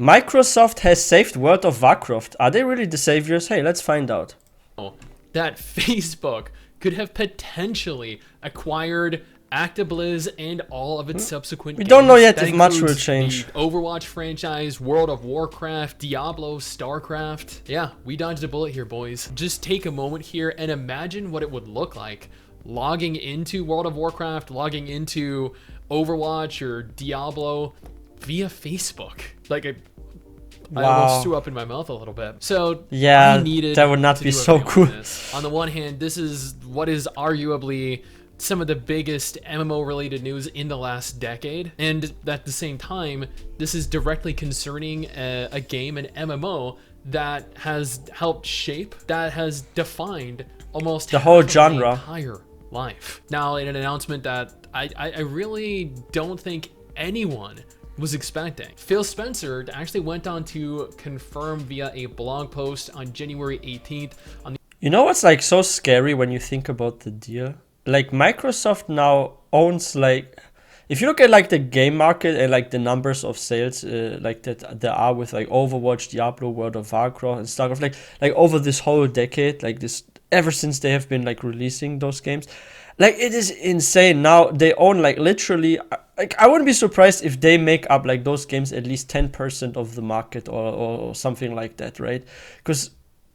Microsoft has saved World of Warcraft. Are they really the saviors? Hey, let's find out. That Facebook could have potentially acquired ActiBliz and all of its subsequent We games. don't know yet That if much will includes change. The Overwatch franchise, World of Warcraft, Diablo, StarCraft. Yeah, we dodged a bullet here, boys. Just take a moment here and imagine what it would look like logging into World of Warcraft, logging into Overwatch or Diablo via Facebook. Like I almost threw up in my mouth a little bit. So yeah, I needed that would not to be do a so video cool. on this. On the one hand, this is what is arguably some of the biggest MMO related news in the last decade, and at the same time, this is directly concerning a game, an MMO that has helped shape, that has defined almost The whole half of genre. my entire life. Now, in an announcement that I really don't think anyone was expecting. Phil Spencer actually went on to confirm via a blog post on January 18th on the You know what's like so scary when you think about the deal? Like Microsoft now owns like, if you look at like the game market and like the numbers of sales like that there are with like Overwatch, Diablo, World of Warcraft and StarCraft, like over this whole decade, like this ever since they have been like releasing those games, like it is insane. Now they own like literally, like I wouldn't be surprised if they make up like those games at least 10% of the market or something like that, right? Because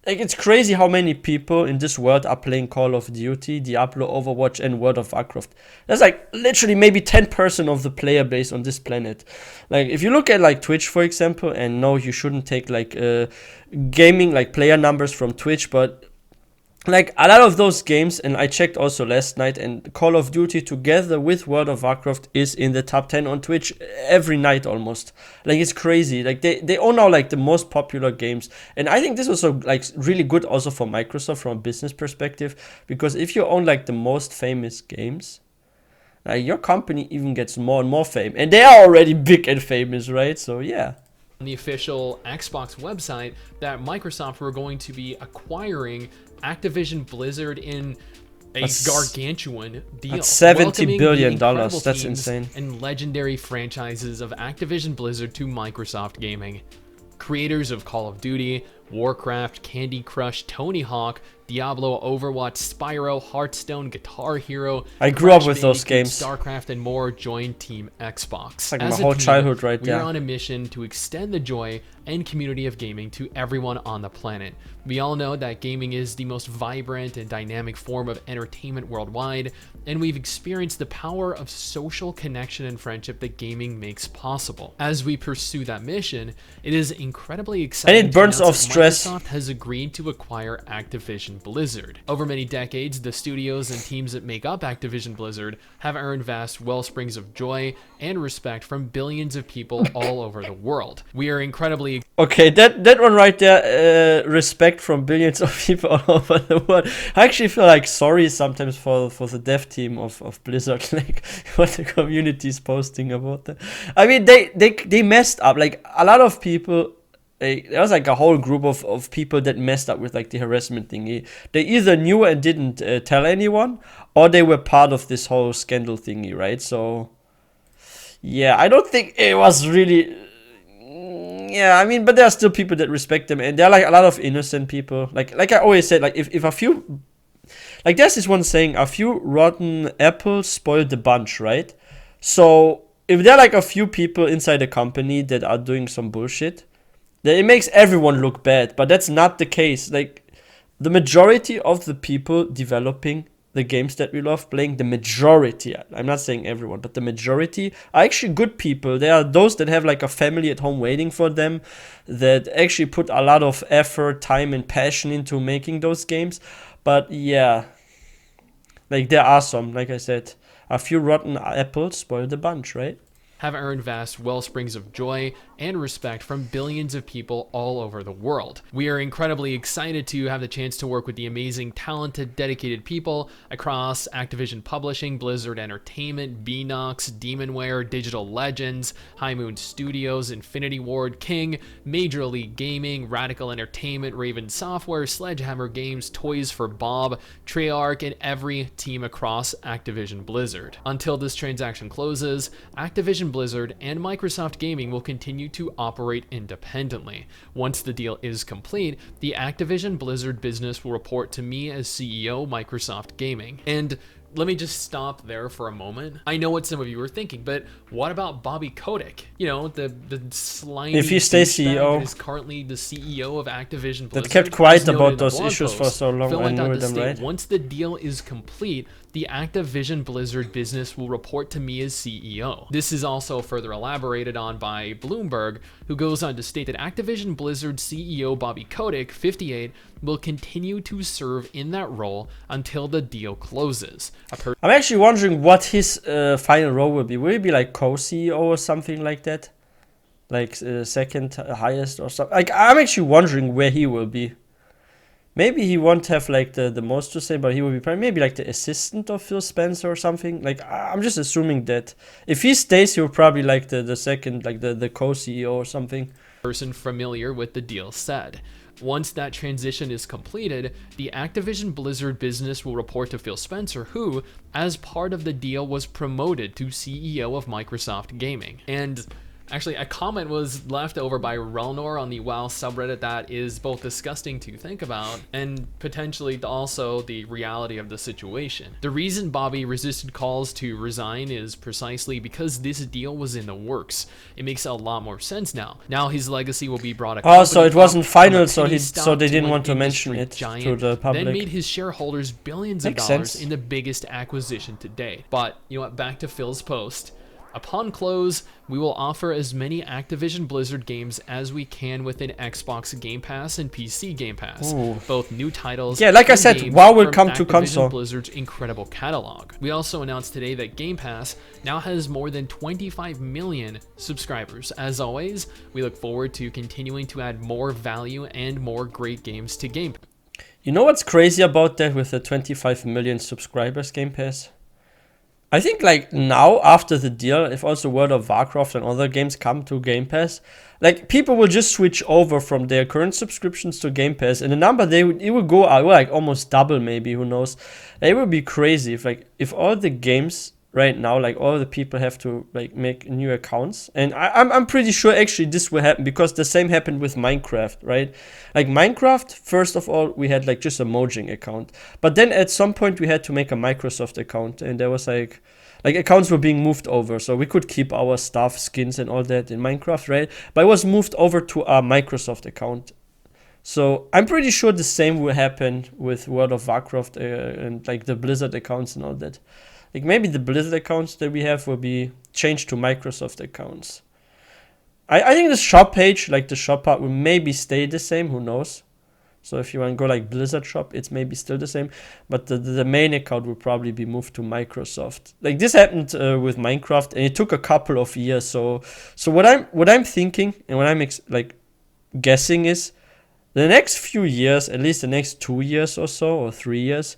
like it's crazy how many people in this world are playing Call of Duty, Diablo, Overwatch, and World of Warcraft. That's like literally maybe 10% of the player base on this planet. Like if you look at like Twitch, for example, and no, you shouldn't take like gaming like player numbers from Twitch, but like a lot of those games, and I checked also last night, and Call of Duty together with World of Warcraft is in the top 10 on Twitch every night almost. Like it's crazy. Like they own now like the most popular games. And I think this was also like really good also for Microsoft from a business perspective, because if you own like the most famous games, like your company even gets more and more fame. And they are already big and famous, right? So yeah. on the official Xbox website that Microsoft were going to be acquiring Activision Blizzard in a gargantuan deal. That's $70 welcoming billion. the incredible That's teams insane. and legendary franchises of Activision Blizzard to Microsoft Gaming. Creators of Call of Duty, Warcraft, Candy Crush, Tony Hawk, Diablo, Overwatch, Spyro, Hearthstone, Guitar Hero. I grew up Crash with those Bandicoot, games. StarCraft, and more join Team Xbox. It's like As my a whole team, childhood right we there. are on a mission to extend the joy and community of gaming to everyone on the planet. We all know that gaming is the most vibrant and dynamic form of entertainment worldwide, and we've experienced the power of social connection and friendship that gaming makes possible. As we pursue that mission, it is incredibly exciting. And it burns to announce off that stress. Microsoft has agreed to acquire Activision Blizzard. Over many decades, the studios and teams that make up Activision Blizzard have earned vast wellsprings of joy and respect from billions of people all over the world. We are incredibly Okay, that one right there, respect from billions of people all over the world. I actually feel like sorry sometimes for the dev team of Blizzard, like what the community is posting about that. I mean, they messed up. Like a lot of people, there was like a whole group of people that messed up with like the harassment thingy. They either knew and didn't tell anyone, or they were part of this whole scandal thingy, right? So yeah, I don't think it was really. Yeah, I mean, but there are still people that respect them, and there are like a lot of innocent people. Like I always said, like if a few, like there's this one saying, a few rotten apples spoil the bunch, right? So if there are like a few people inside the company that are doing some bullshit, then it makes everyone look bad. But that's not the case. Like the majority of the people developing the games that we love playing, the majority, I'm not saying everyone, but the majority are actually good people. There are those that have like a family at home waiting for them, that actually put a lot of effort, time, and passion into making those games. But yeah, like there are some, like I said, a few rotten apples spoil the bunch, right? have earned vast wellsprings of joy and respect from billions of people all over the world. We are incredibly excited to have the chance to work with the amazing, talented, dedicated people across Activision Publishing, Blizzard Entertainment, Beanox, Demonware, Digital Legends, High Moon Studios, Infinity Ward, King, Major League Gaming, Radical Entertainment, Raven Software, Sledgehammer Games, Toys for Bob, Treyarch, and every team across Activision Blizzard. Until this transaction closes, Activision Activision Blizzard and Microsoft Gaming will continue to operate independently. Once the deal is complete, the Activision Blizzard business will report to me as CEO Microsoft Gaming. And let me just stop there for a moment. I know what some of you are thinking, but what about Bobby Kotick? You know, the slimy If he stays douchebag CEO, that is currently the CEO of Activision Blizzard. that kept quiet As noted about in the those blog issues for post, so long. Phil I went on knew to them, state, right? once the deal is complete, the Activision Blizzard business will report to me as CEO. This is also further elaborated on by Bloomberg, who goes on to state that Activision Blizzard CEO Bobby Kotick, 58, will continue to serve in that role until the deal closes. I'm actually wondering what his final role will be. Will he be like co-CEO or something like that? Like second highest or something? Like, I'm actually wondering where he will be. Maybe he won't have like the most to say, but he will be probably maybe like the assistant of Phil Spencer or something. Like, I'm just assuming that if he stays, he'll probably like the second, like the co-CEO or something. Person familiar with the deal said. Once that transition is completed, the Activision Blizzard business will report to Phil Spencer, who, as part of the deal, was promoted to CEO of Microsoft Gaming. And actually, a comment was left over by Relnor on the WoW subreddit that is both disgusting to think about and potentially also the reality of the situation. The reason Bobby resisted calls to resign is precisely because this deal was in the works. It makes a lot more sense now. Now his legacy will be brought. Oh, so it wasn't final, so they didn't want to mention it to the public. Then made his shareholders billions of dollars in the biggest acquisition to date. But you know what? Back to Phil's post. Upon close, we will offer as many Activision Blizzard games as we can within Xbox Game Pass and PC Game Pass. Ooh. Both new titles. Yeah, like I said, WoW will come to console. Blizzard's incredible catalog. We also announced today that Game Pass now has more than 25 million subscribers. As always, we look forward to continuing to add more value and more great games to Game Pass. You know what's crazy about that with the 25 million subscribers Game Pass? I think like now after the deal, if also World of Warcraft and other games come to Game Pass, like people will just switch over from their current subscriptions to Game Pass, and the number it will go like almost double, maybe, who knows. It would be crazy if all the games right now, like all the people have to like make new accounts. And I'm pretty sure actually this will happen because the same happened with Minecraft, right? Like Minecraft, first of all, we had like just a Mojang account, but then at some point we had to make a Microsoft account, and there was like accounts were being moved over, so we could keep our stuff, skins and all that in Minecraft, right? But it was moved over to our Microsoft account. So I'm pretty sure the same will happen with World of Warcraft and like the Blizzard accounts and all that. Like maybe the Blizzard accounts that we have will be changed to Microsoft accounts. I think the shop page, like the shop part, will maybe stay the same, who knows. So if you want to go like Blizzard shop, it's maybe still the same. But the main account will probably be moved to Microsoft. Like this happened with Minecraft, and it took a couple of years. So what I'm thinking and what I'm guessing is the next few years, at least the next 2 years or so, or 3 years,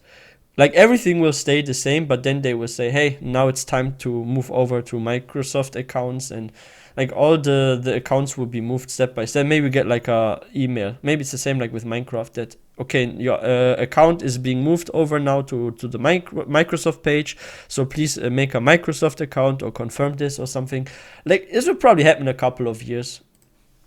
like everything will stay the same, but then they will say, hey, now it's time to move over to Microsoft accounts, and like all the accounts will be moved step by step. Maybe we get like a email. Maybe it's the same like with Minecraft that, okay, your account is being moved over now to the Microsoft page. So please make a Microsoft account or confirm this or something. Like this will probably happen in a couple of years.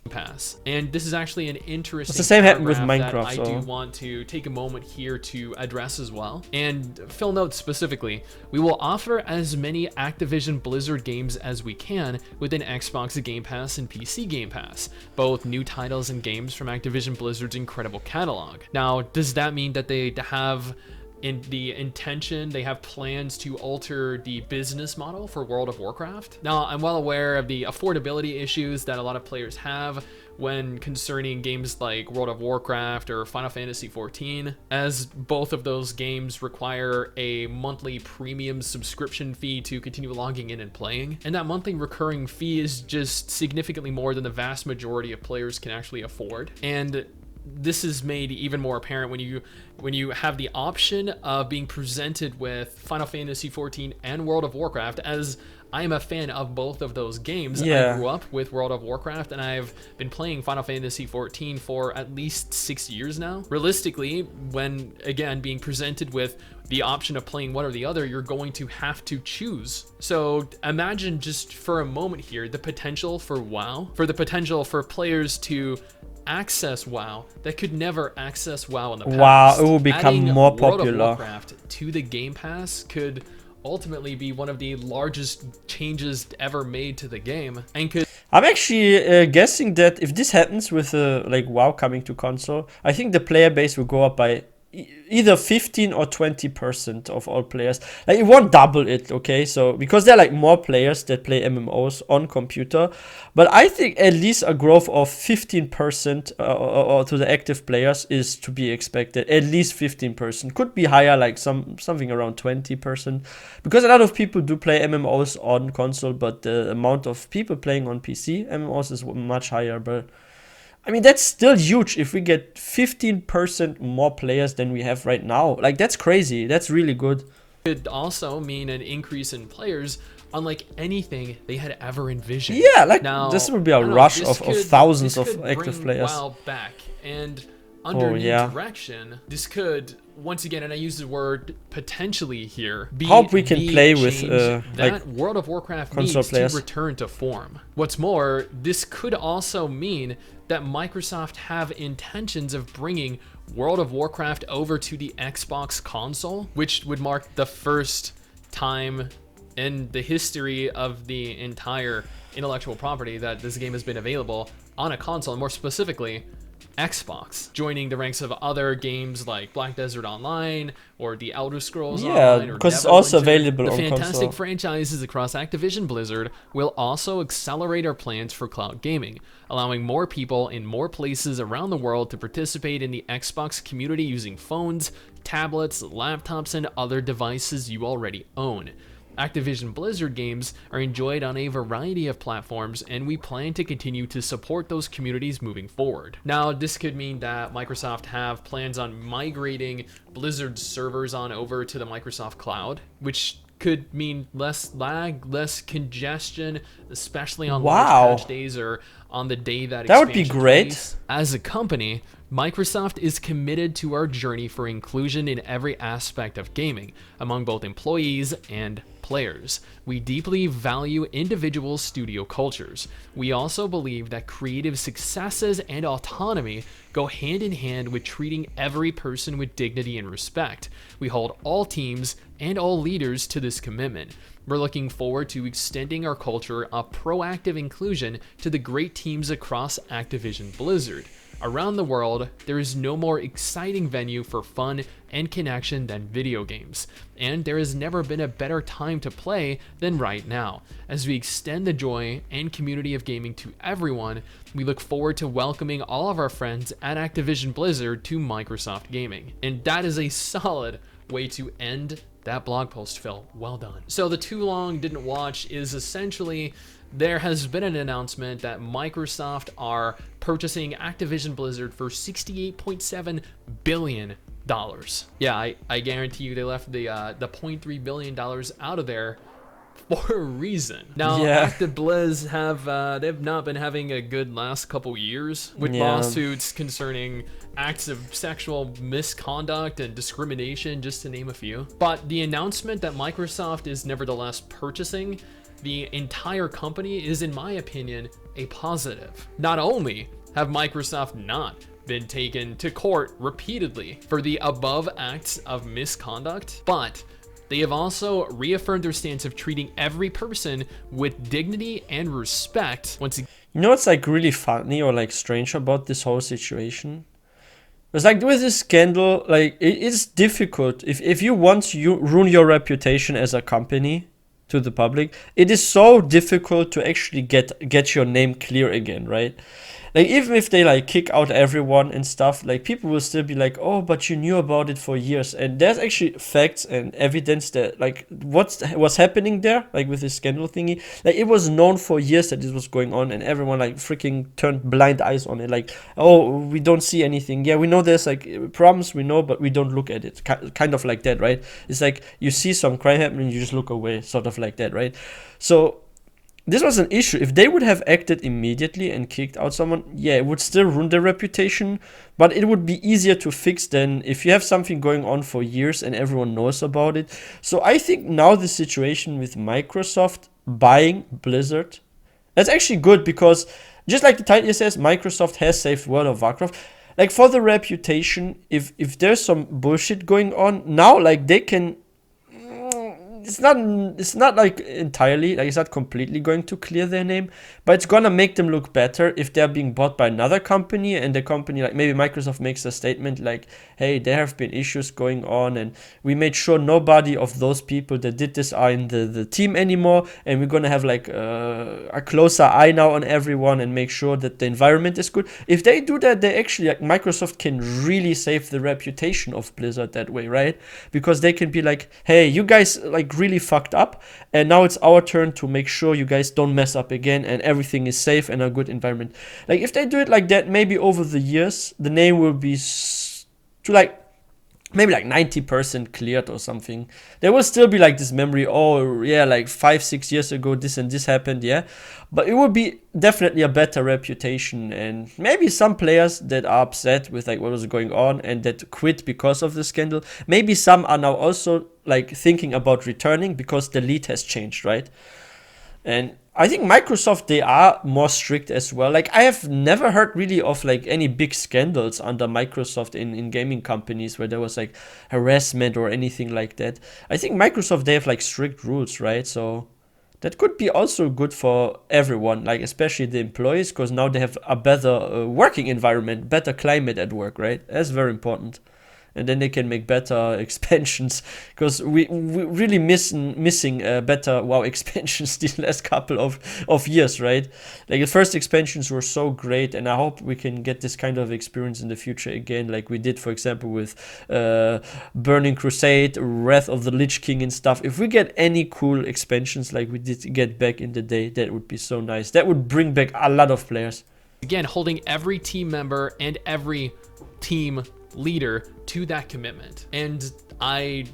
Pass. And this is actually an interesting It's the same happened with paragraph Minecraft, that I do want to take a moment here to address as well. And Phil notes specifically, we will offer as many Activision Blizzard games as we can within Xbox Game Pass and PC Game Pass, both new titles and games from Activision Blizzard's incredible catalog. Now, does that mean that they have they have plans to alter the business model for World of Warcraft? Now, I'm well aware of the affordability issues that a lot of players have when concerning games like World of Warcraft or Final Fantasy XIV, as both of those games require a monthly premium subscription fee to continue logging in and playing, and that monthly recurring fee is just significantly more than the vast majority of players can actually afford. And this is made even more apparent when you have the option of being presented with Final Fantasy XIV and World of Warcraft as I am a fan of both of those games. Yeah. I grew up with World of Warcraft, and I've been playing Final Fantasy XIV for at least 6 years now. Realistically, when, again, being presented with the option of playing one or the other, you're going to have to choose. So imagine just for a moment here, the potential for WoW, for the potential for players to access WoW that could never access WoW in the past. Wow, it will become Adding more World of popular. Warcraft to the Game Pass could ultimately be one of the largest changes ever made to the game, and could I'm actually guessing that if this happens with like WoW coming to console, I think the player base will go up by either 15 or 20% of all players. Like, it won't double it, okay? So because there are like more players that play MMOs on computer, but I think at least a growth of 15% or to the active players is to be expected. At least 15%, could be higher, like something around 20%, because a lot of people do play MMOs on console, but the amount of people playing on PC MMOs is much higher. But I mean, that's still huge if we get 15% more players than we have right now. Like, that's crazy. That's really good. could also mean an increase in players unlike anything they had ever envisioned. Yeah, like, Now, this would be a I don't know, rush this of could- thousands this of could active bring players. WoW back, and under new yeah. direction, this could, once again, and I use the word potentially here, be Hope we can the play with, change like, that World of Warcraft console needs players. to return to form. What's more, this could also mean that Microsoft have intentions of bringing World of Warcraft over to the Xbox console, which would mark the first time in the history of the entire intellectual property that this game has been available on a console, and more specifically Xbox, joining the ranks of other games like Black Desert Online or the Elder Scrolls Online, or because it's also Neverwinter. available The on fantastic console. franchises across Activision Blizzard will also accelerate our plans for cloud gaming, allowing more people in more places around the world to participate in the Xbox community using phones, tablets, laptops, and other devices you already own. Activision Blizzard games are enjoyed on a variety of platforms, and we plan to continue to support those communities moving forward. Now, this could mean that Microsoft have plans on migrating Blizzard's servers on over to the Microsoft Cloud, which could mean less lag, less congestion, especially on Wow. large patch days or on the day that That would be expansion great. release. As a company, Microsoft is committed to our journey for inclusion in every aspect of gaming, among both employees and players. We deeply value individual studio cultures. We also believe that creative successes and autonomy go hand in hand with treating every person with dignity and respect. We hold all teams and all leaders to this commitment. We're looking forward to extending our culture of proactive inclusion to the great teams across Activision Blizzard. Around the world, there is no more exciting venue for fun and connection than video games, and there has never been a better time to play than right now. As we extend the joy and community of gaming to everyone, we look forward to welcoming all of our friends at Activision Blizzard to Microsoft Gaming. And that is a solid way to end that blog post, Phil. Well done. So the too long didn't watch is essentially, there has been an announcement that Microsoft are purchasing Activision Blizzard for $68.7 billion. Yeah, I guarantee you they left the $0.3 billion out of there for a reason. Now, Yeah. ActiBliz they've not been having a good last couple years with Yeah. lawsuits concerning acts of sexual misconduct and discrimination, just to name a few. But the announcement that Microsoft is nevertheless purchasing the entire company is, in my opinion, a positive. Not only have Microsoft not been taken to court repeatedly for the above acts of misconduct, but they have also reaffirmed their stance of treating every person with dignity and respect. Once again, You know what's like really funny or like strange about this whole situation? It's like with this scandal, like it's difficult if you want to ruin your reputation as a company to the public. It is so difficult to actually get your name clear again, right? like even if they like kick out everyone and stuff, like people will still be like, oh, but you knew about it for years. And there's actually facts and evidence that like what was happening there, like with this scandal thingy, like it was known for years that this was going on, and everyone like freaking turned blind eyes on it. Like, oh, we don't see anything. Yeah, we know there's like problems, we know, but we don't look at it. Kind of like that, right? It's like you see some crime happening, you just look away, sort of like that, right? So this was an issue. If they would have acted immediately and kicked out someone, yeah, it would still ruin their reputation, but it would be easier to fix than if you have something going on for years and everyone knows about it. So I think now the situation with Microsoft buying Blizzard, that's actually good, because just like the title says, Microsoft has saved World of Warcraft. Like for the reputation, if there's some bullshit going on now, like they can, it's not like entirely, like it's not completely going to clear their name, but it's gonna make them look better if they're being bought by another company, and the company, like maybe Microsoft makes a statement like, hey, there have been issues going on and we made sure nobody of those people that did this are in the team anymore, and we're gonna have like a closer eye now on everyone and make sure that the environment is good. If they do that, they actually, like, Microsoft can really save the reputation of Blizzard that way, right? Because they can be like, hey, you guys like really fucked up, and now it's our turn to make sure you guys don't mess up again and everything is safe and a good environment. Like if they do it like that, maybe over the years the name will be to like maybe like 90% cleared or something. There will still be like this memory, oh yeah, like 5-6 years ago this and this happened, yeah, but it would be definitely a better reputation. And maybe some players that are upset with like what was going on and that quit because of the scandal, maybe some are now also like thinking about returning because the lead has changed, right? And I think Microsoft, they are more strict as well. Like I have never heard really of like any big scandals under Microsoft in gaming companies where there was like harassment or anything like that. I think Microsoft, they have like strict rules, right? So that could be also good for everyone, like especially the employees, because now they have a better working environment, better climate at work, right? That's very important. And then they can make better expansions, because we really missing better WoW expansions these last couple of years, right? Like the first expansions were so great, and I hope we can get this kind of experience in the future again, like we did, for example, with Burning Crusade, Wrath of the Lich King and stuff. If we get any cool expansions like we did get back in the day, that would be so nice. That would bring back a lot of players. Again, holding every team member and every team leader to that commitment. And I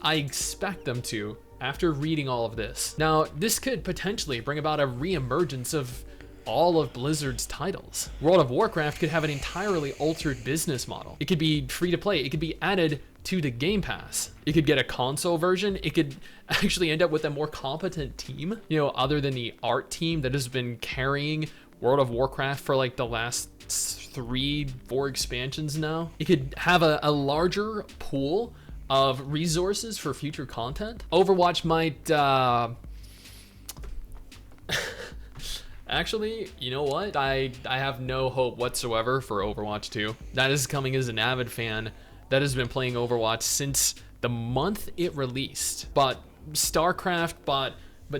expect them to, after reading all of this. Now, this could potentially bring about a re-emergence of all of Blizzard's titles. World of Warcraft could have an entirely altered business model. It could be free to play. It could be added to the Game Pass. It could get a console version. It could actually end up with a more competent team, you know, other than the art team that has been carrying World of Warcraft for like the last 3-4 expansions now. It could have a larger pool of resources for future content. Overwatch might actually, you know what? I have no hope whatsoever for Overwatch 2. That is coming as an avid fan that has been playing Overwatch since the month it released. But StarCraft, but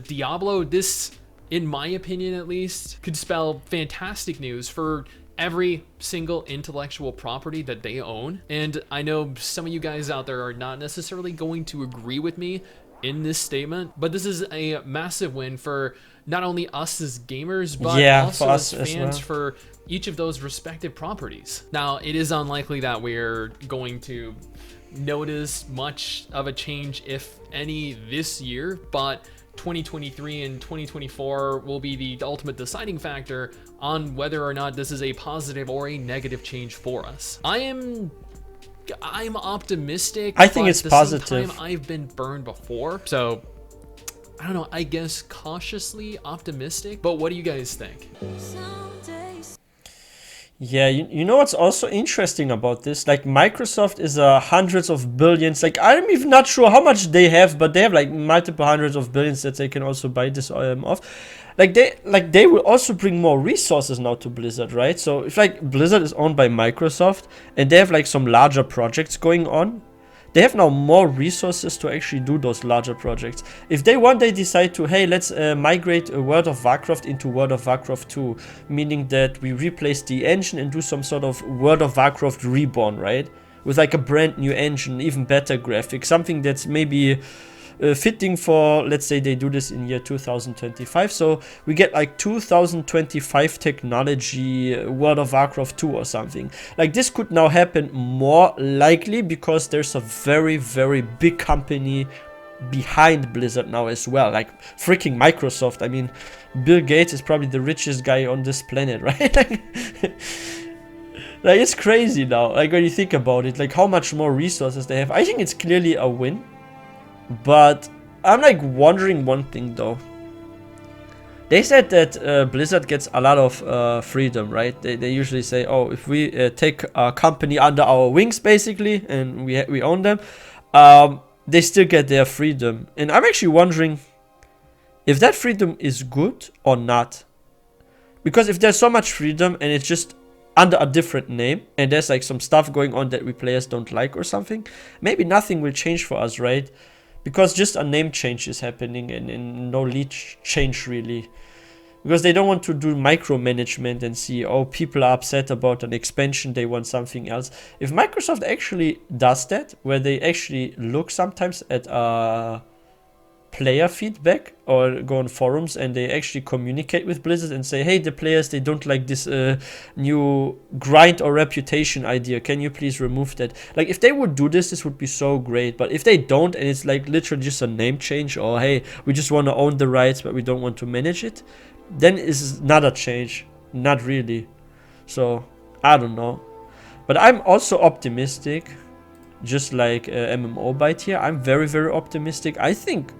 Diablo, this, in my opinion at least, could spell fantastic news for every single intellectual property that they own. And I know some of you guys out there are not necessarily going to agree with me in this statement, but this is a massive win for not only us as gamers, but also as fans for each of those respective properties. Now, it is unlikely that we're going to notice much of a change, if any, this year, but 2023 and 2024 will be the ultimate deciding factor on whether or not this is a positive or a negative change for us. I'm optimistic. I think it's positive. At the same time, I've been burned before, so I don't know, I guess cautiously optimistic. But what do you guys think? Yeah, you know what's also interesting about this? Like Microsoft is hundreds of billions. Like I'm even not sure how much they have, but they have like multiple hundreds of billions that they can also buy this off. Like they will also bring more resources now to Blizzard, right? So if like Blizzard is owned by Microsoft and they have like some larger projects going on, they have now more resources to actually do those larger projects. If they one day decide to, hey, let's migrate World of Warcraft into World of Warcraft 2, meaning that we replace the engine and do some sort of World of Warcraft reborn, right? With like a brand new engine, even better graphics, something that's maybe fitting for, let's say they do this in year 2025, so we get like 2025 technology World of Warcraft 2 or something. Like this could now happen more likely because there's a very, very big company behind Blizzard now as well, like freaking Microsoft. I mean, Bill Gates is probably the richest guy on this planet, right? Like it's crazy now, like when you think about it, like how much more resources they have. I think it's clearly a win. But I'm like wondering one thing though. They said that Blizzard gets a lot of freedom, right? They usually say, oh, if we take a company under our wings basically and we own them, they still get their freedom. And I'm actually wondering if that freedom is good or not. Because if there's so much freedom and it's just under a different name and there's like some stuff going on that we players don't like or something, maybe nothing will change for us, right? Because just a name change is happening and no lead change really. Because they don't want to do micromanagement and see, oh, people are upset about an expansion, they want something else. If Microsoft actually does that, where they actually look sometimes at player feedback or go on forums and they actually communicate with Blizzard and say, hey, the players, they don't like this new grind or reputation idea, can you please remove that? Like if they would do this, this would be so great. But if they don't and it's like literally just a name change, or hey, we just want to own the rights but we don't want to manage it, then it's not a change, not really. So I don't know, but I'm also optimistic, just like MMO Byte here. I'm very, very optimistic. I think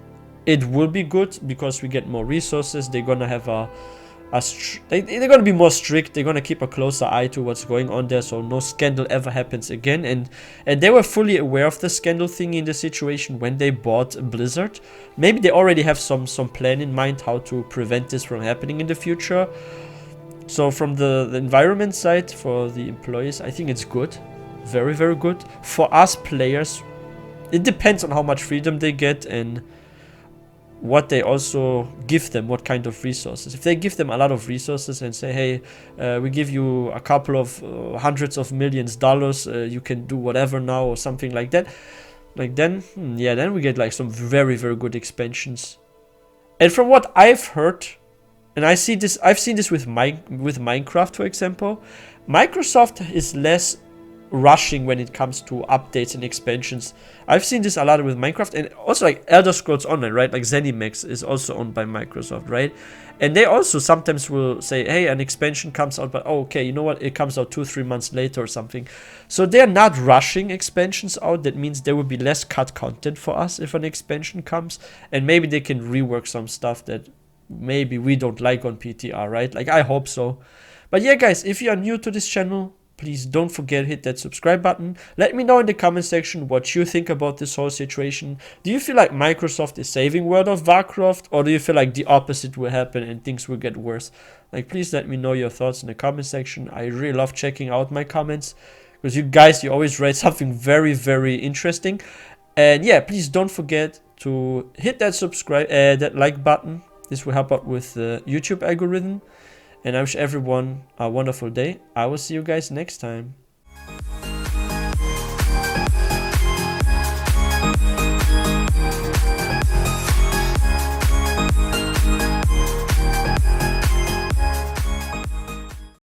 it will be good because we get more resources. They're gonna have they're gonna be more strict. They're gonna keep a closer eye to what's going on there, so no scandal ever happens again. And they were fully aware of the scandal thing in the situation when they bought Blizzard. Maybe they already have some plan in mind how to prevent this from happening in the future. So from the environment side for the employees, I think it's good, very, very good. For us players, it depends on how much freedom they get and what they also give them, what kind of resources. If they give them a lot of resources and say, hey, we give you a couple of hundreds of millions dollars, you can do whatever now or something like that, like then then we get like some very, very good expansions. And from what I've heard, and I've seen this with Minecraft, for example, Microsoft is less rushing when it comes to updates and expansions. I've seen this a lot with Minecraft, and also like Elder Scrolls Online, right? Like ZeniMax is also owned by Microsoft, right? And they also sometimes will say, hey, an expansion comes out, but oh, okay, you know what, it comes out 2-3 months later or something. So they're not rushing expansions out. That means there will be less cut content for us if an expansion comes, and maybe they can rework some stuff that maybe we don't like on PTR, right? Like I hope so. But yeah, guys, if you are new to this channel, please don't forget to hit that subscribe button. Let me know in the comment section what you think about this whole situation. Do you feel like Microsoft is saving World of Warcraft, or do you feel like the opposite will happen and things will get worse? Like, please let me know your thoughts in the comment section. I really love checking out my comments because you guys, you always write something very, very interesting. And yeah, please don't forget to hit that that like button. This will help out with the YouTube algorithm. And I wish everyone a wonderful day. I will see you guys next time.